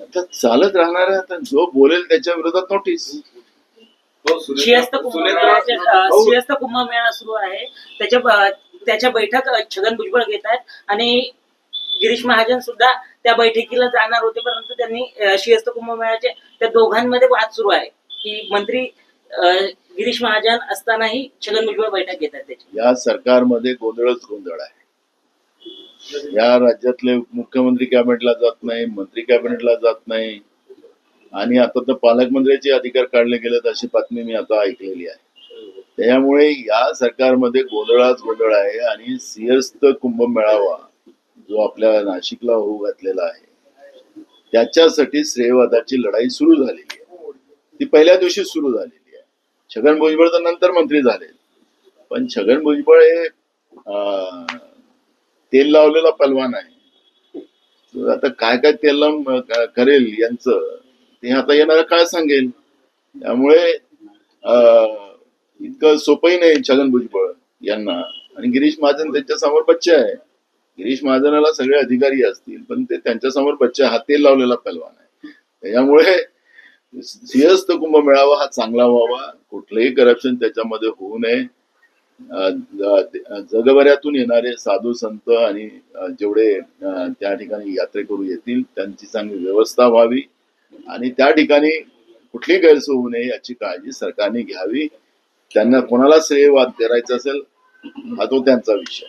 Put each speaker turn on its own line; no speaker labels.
आता चालत राहणार आहे. आता जो बोलेल त्याच्या विरोधात नोटीस.
सिंहस्थ कुंभमेळा सुरू आहे. त्याच्या बैठक छगन भुजबळ घेत आहेत आणि गिरीश महाजन सुद्धा त्या बैठकीला जाणार होते, परंतु त्यांनी सिंहस्थ कुंभमेळ्याचे त्या दोघांमध्ये वाद सुरू आहे की मंत्री गिरीश महाजन असतानाही छगन भुजबळ बैठक घेतात. त्याची
या सरकारमध्ये गोंधळच गोंधळ आहे. या राज्यातले मुख्यमंत्री कॅबिनेटला जात नाही, मंत्री कॅबिनेटला जात नाही आणि आता तर पालकमंत्र्याचे अधिकार काढले गेलेत अशी बातमी मी आता ऐकलेली आहे. त्यामुळे या सरकारमध्ये गोंधळाच गोंधळ आहे आणि सिंहस्थ कुंभमेळावा जो आपल्या नाशिकला होऊ घातलेला आहे त्याच्यासाठी श्रेयवादाची लढाई सुरू झालेली आहे. ती पहिल्या दिवशी सुरू झालेली आहे. छगन भुजबळ तर नंतर मंत्री झाले, पण छगन भुजबळ हे तेल लावलेला पलवान आहे. आता काय काय तेल लावून करेल यांचं ते आता येणारा काळ सांगेल. त्यामुळे इतकं सोपंही नाही छगन भुजबळ यांना. आणि गिरीश महाजन त्यांच्या समोर बच्चे आहे. गिरीश महाजनाला सगळे अधिकारी असतील, पण ते त्यांच्या समोर बच्चे, हा तेल लावलेला पलवान आहे. त्याच्यामुळे सिंहस्थ कुंभमेळावा हा चांगला व्हावा, कुठलंही करप्शन त्याच्यामध्ये होऊ नये. जगभरातून येणारे साधू संत आणि जेवढे त्या ठिकाणी यात्रेकरू येतील त्यांची चांगली व्यवस्था व्हावी आणि त्या ठिकाणी कुठली गैरसोय होऊ नये याची काळजी सरकारने घ्यावी. त्यांना कोणाला श्रेयवाद करायचा असेल हा तो त्यांचा विषय.